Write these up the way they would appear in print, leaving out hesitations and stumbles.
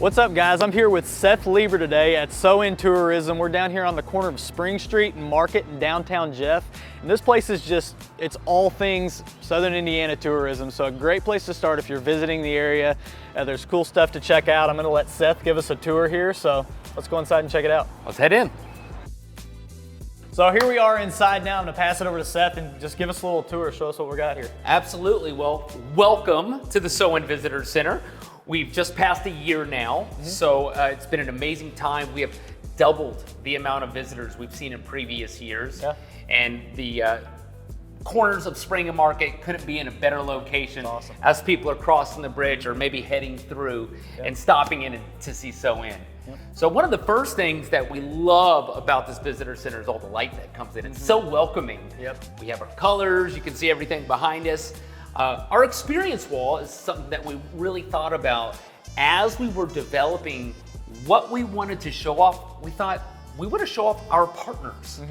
What's up, guys? I'm here with Seth Lieber today at SoIN Tourism. We're down here on the corner of Spring Street and Market in downtown Jeff. And this place is just, it's all things Southern Indiana tourism. So a great place to start if you're visiting the area. There's cool stuff to check out. I'm gonna let Seth give us a tour here. So let's go inside and check it out. Let's head in. So here we are inside now. I'm gonna pass it over to Seth and just give us a little tour, show us what we got here. Absolutely. Well, welcome to the SoIN Visitor Center. We've just passed a year now, so it's been an amazing time. We have doubled the amount of visitors we've seen in previous years. Yeah. And the corners of Spring and Market couldn't be in a better location. Awesome. As people are crossing the bridge or maybe heading through and stopping in to see SoIN. So one of the first things that we love about this visitor center is all the light that comes in. It's so welcoming. Yep. We have our colors, you can see everything behind us. Our experience wall is something that we really thought about as we were developing what we wanted to show off. We thought we want to show off our partners.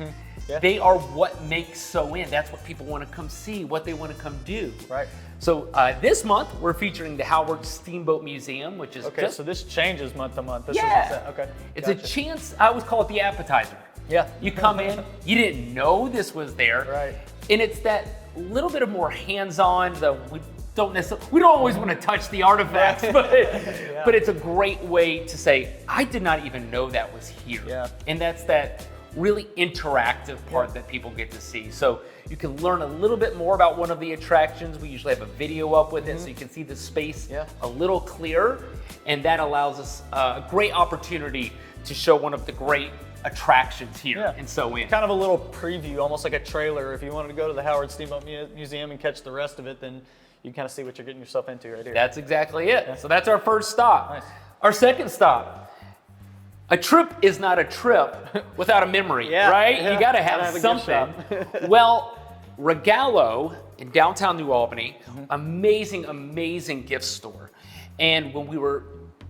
Yeah. They are what makes SoIN. That's what people want to come see, what they want to come do. Right. So this month we're featuring the Howard Steamboat Museum, which is Okay, so this changes month to month. This yeah. Okay. It's Gotcha. a chance. I always call it the appetizer. Yeah. You come in, you didn't know this was there. Right. And it's that little bit of more hands-on. We don't always want to touch the artifacts, but but it's a great way to say, I did not even know that was here. Yeah. And that's that really interactive part that people get to see. So you can learn a little bit more about one of the attractions. We usually have a video up with it so you can see the space a little clearer. And that allows us a great opportunity to show one of the great attractions here in SoIN. Kind of a little preview, almost like a trailer. If you wanted to go to the Howard Steamboat Museum and catch the rest of it, then you can kind of see what you're getting yourself into right here. That's exactly it. Yeah. So that's our first stop. Nice. Our second stop. A trip is not a trip without a memory, right? Yeah. You gotta have a gift something. shop. Well, Regalo in downtown New Albany, amazing, amazing gift store. And when we were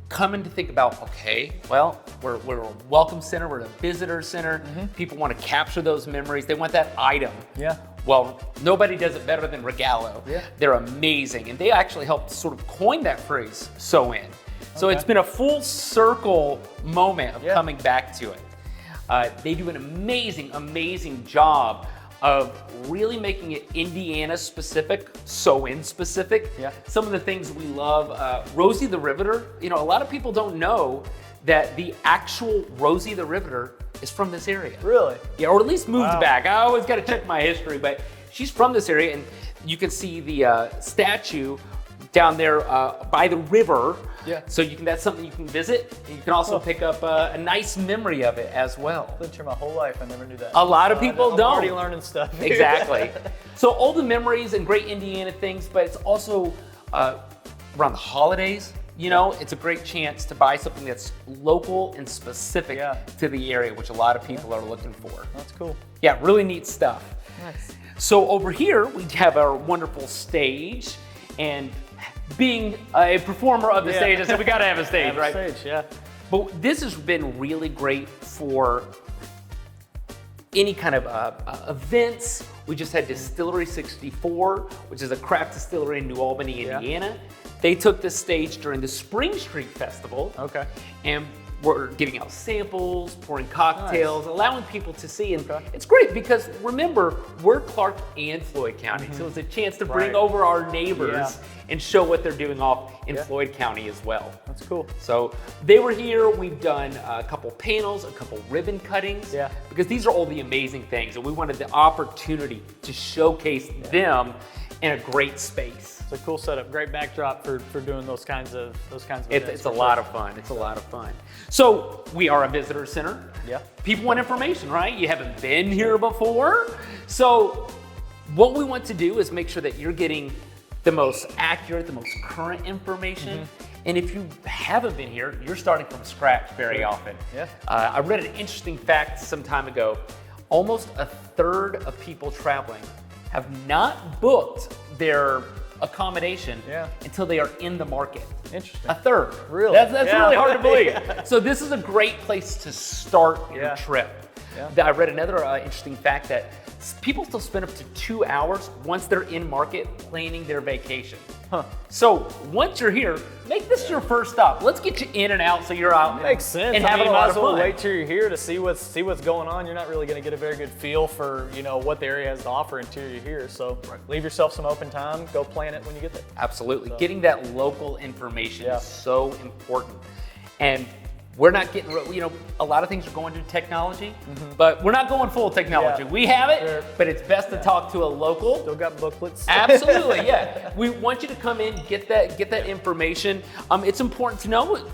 coming to think about, okay, well, we're a welcome center, we're a visitor center. People want to capture those memories. They want that item. Yeah. Well, nobody does it better than Regalo. Yeah. They're amazing. And they actually helped sort of coin that phrase, SoIN. So it's been a full circle moment of coming back to it. They do an amazing, amazing job of really making it Indiana specific, SoIN specific. Yeah. Some of the things we love, Rosie the Riveter, a lot of people don't know that the actual Rosie the Riveter is from this area. Really? Yeah, or at least moved back. I always got to check my history, but she's from this area, and you can see the statue down there by the river. Yeah. So that's something you can visit. And you can also pick up a nice memory of it as well. I've lived here my whole life. I never knew that. A lot of people I'm don't. already learning stuff. Exactly. So all the memories and great Indiana things, but it's also around the holidays. It's a great chance to buy something that's local and specific to the area, which a lot of people are looking for. That's cool. Yeah, really neat stuff. Nice. So over here, we have our wonderful stage, and being a performer of the stage, I said we gotta have a stage, right? Stage, yeah. But this has been really great for any kind of events. We just had Distillery 64, which is a craft distillery in New Albany, Indiana. They took this stage during the Spring Street Festival. Okay. And we're giving out samples, pouring cocktails, allowing people to see. And it's great because remember, we're Clark and Floyd County. So it's a chance to bring over our neighbors and show what they're doing off in Floyd County as well. That's cool. So they were here. We've done a couple panels, a couple ribbon cuttings, because these are all the amazing things. And we wanted the opportunity to showcase them in a great space. It's a cool setup, great backdrop for doing those kinds of events. It's a lot of fun. It's a lot of fun. So we are a visitor center. Yeah. People want information, right? You haven't been here before. So what we want to do is make sure that you're getting the most accurate, the most current information. And if you haven't been here, you're starting from scratch very often. Yeah. I read an interesting fact some time ago. Almost a third of people traveling have not booked their accommodation until they are in the market. Interesting. A third. Really? That's really hard to believe. So this is a great place to start your trip. I read another interesting fact that people still spend up to 2 hours once they're in market planning their vacation. So once you're here, make this your first stop. Let's get you in and out so you're out. Makes sense. And having a you lot might of as well fun. wait till you're here to see what's going on. You're not really going to get a very good feel for what the area has to offer until you're here. So leave yourself some open time. Go plan it when you get there. Absolutely. So, getting that local information is so important. And we're not getting, a lot of things are going to technology, but we're not going full technology. We have it, but it's best to talk to a local. Still got booklets. Absolutely, yeah. We want you to come in, get that information. It's important to know,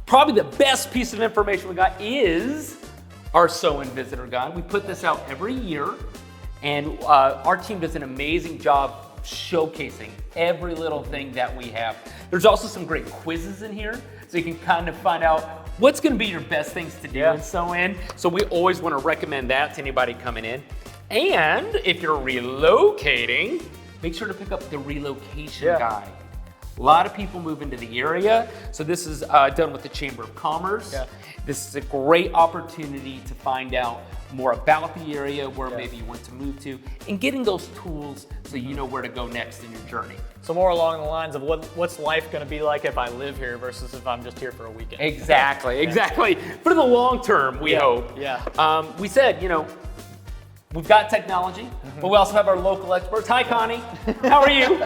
probably the best piece of information we got is our SoIN Visitor Guide. We put this out every year, and our team does an amazing job showcasing every little thing that we have. There's also some great quizzes in here, so you can kind of find out what's going to be your best things to do in SoIN. So we always want to recommend that to anybody coming in. And if you're relocating, make sure to pick up the relocation guide. A lot of people move into the area, so this is done with the Chamber of Commerce. This is a great opportunity to find out more about the area, where maybe you want to move to, and getting those tools so you know where to go next in your journey. So more along the lines of what's life going to be like if I live here versus if I'm just here for a weekend. Exactly. For the long term, we hope. We said, we've got technology, but we also have our local experts. Hi, Connie. How are you?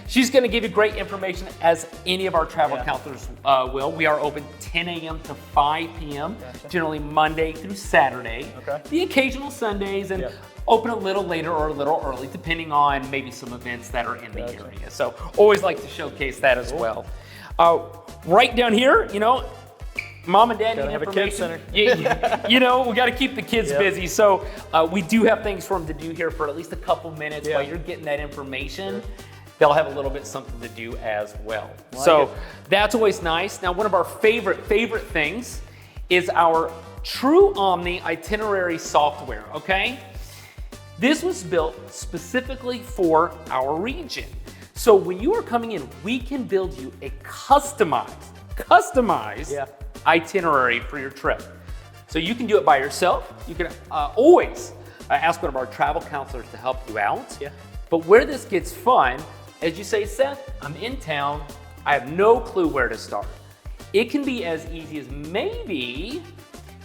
She's going to give you great information, as any of our travel counselors will. We are open 10 a.m. to 5 p.m., generally Monday through Saturday. The occasional Sundays, and open a little later or a little early, depending on maybe some events that are in the area. So always like to showcase that as well. Right down here, Mom and Dad need have information. a kid center. We got to keep the kids busy. So we do have things for them to do here for at least a couple minutes while you're getting that information. They'll have a little bit something to do as well. That's always nice. Now, one of our favorite things is our True Omni itinerary software, okay? This was built specifically for our region. So when you are coming in, we can build you a customized itinerary for your trip. So you can do it by yourself. You can always ask one of our travel counselors to help you out. But where this gets fun, as you say, Seth, I'm in town, I have no clue where to start. It can be as easy as maybe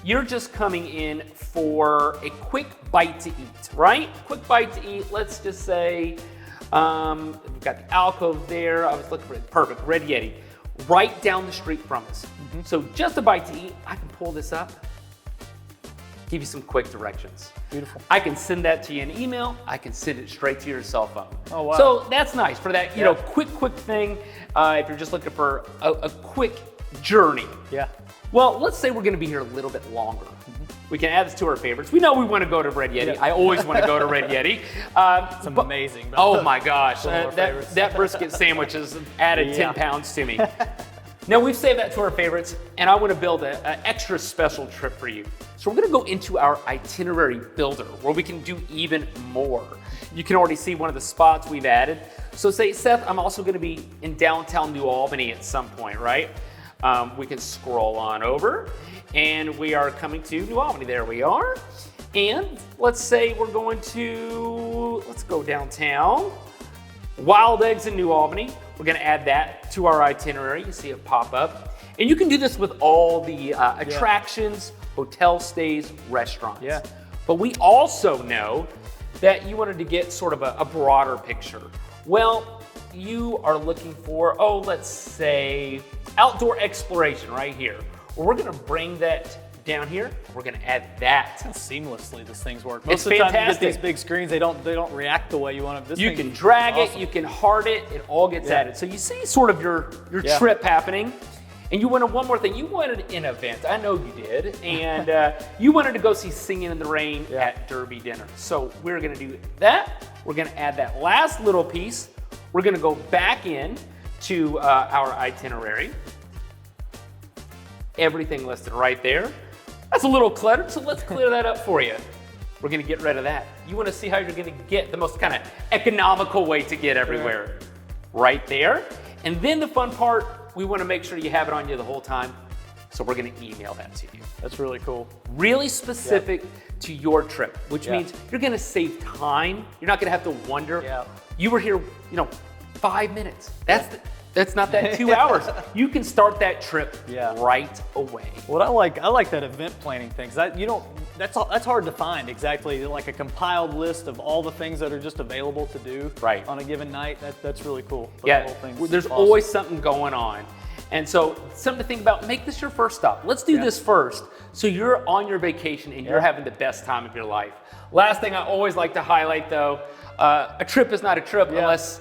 you're just coming in for a quick bite to eat, right? Quick bite to eat, let's just say, we've got the alcove there. I was looking for it, perfect, Red Yeti, right down the street from us. So just a bite to eat, I can pull this up, give you some quick directions. Beautiful. I can send that to you in email. I can send it straight to your cell phone. Oh, wow. So that's nice for that, quick thing. If you're just looking for a quick journey. Well, let's say we're going to be here a little bit longer. We can add this to our favorites. We know we want to go to Red Yeti. I always want to go to Red Yeti. It's amazing. Oh my gosh, that brisket sandwich has added 10 pounds to me. Now we've saved that to our favorites, and I want to build an extra special trip for you. So we're going to go into our itinerary builder, where we can do even more. You can already see one of the spots we've added. So say, Seth, I'm also going to be in downtown New Albany at some point, right? We can scroll on over, and we are coming to New Albany. There we are. And let's say we're going to, let's go downtown. Wild Eggs in New Albany. We're going to add that to our itinerary. You see it pop up. And you can do this with all the attractions, hotel stays, restaurants. But we also know that you wanted to get sort of a broader picture. Well, you are looking for, let's say, outdoor exploration right here. Well, we're going to bring that down here. We're going to add that. Seamlessly, these things work. It's Most of the time, you get fantastic. these big screens, they don't react the way you want them. You can drag it, you can heart it, it all gets added. So you see sort of your trip happening. And you wanted one more thing. You wanted an event. I know you did. And you wanted to go see Singing in the Rain at Derby Dinner. So we're going to do that. We're going to add that last little piece. We're going to go back in to our itinerary. Everything listed right there. That's a little cluttered, so let's clear that up for you. We're going to get rid of that. You want to see how you're going to get the most kind of economical way to get everywhere. Right there. And then the fun part, we want to make sure you have it on you the whole time. So we're going to email that to you. That's really cool. Really specific to your trip, which means you're going to save time. You're not going to have to wonder. You were here, 5 minutes. That's not that 2 hours. You can start that trip right away. What I like that event planning thing. That's hard to find exactly, like a compiled list of all the things that are just available to do on a given night. That's really cool. Yeah, there's always something going on. And so something to think about, make this your first stop. Let's do this first so you're on your vacation and you're having the best time of your life. Last thing I always like to highlight though, a trip is not a trip unless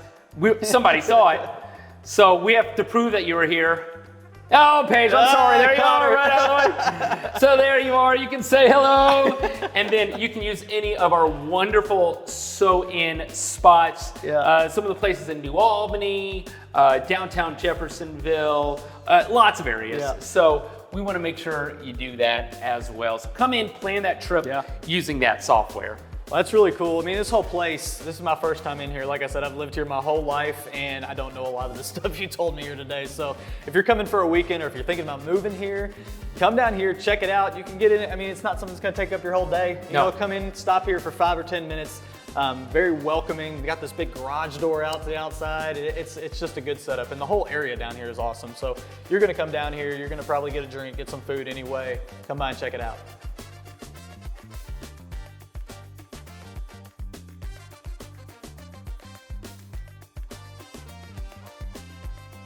somebody saw it. So we have to prove that you were here. Oh, Paige, I'm sorry, there you are, right out of the way. So there you are, you can say hello. And then you can use any of our wonderful SoIN spots. Some of the places in New Albany, downtown Jeffersonville, lots of areas. So we want to make sure you do that as well. So come in, plan that trip using that software. Well, that's really cool. I mean, this whole place, this is my first time in here. Like I said, I've lived here my whole life and I don't know a lot of the stuff you told me here today. So if you're coming for a weekend or if you're thinking about moving here, come down here, check it out. You can get in it. I mean, it's not something that's gonna take up your whole day. You know, come in, stop here for 5 or 10 minutes. Very welcoming. We got this big garage door out to the outside. It's just a good setup, and the whole area down here is awesome. So you're gonna come down here, you're gonna probably get a drink, get some food anyway. Come by and check it out.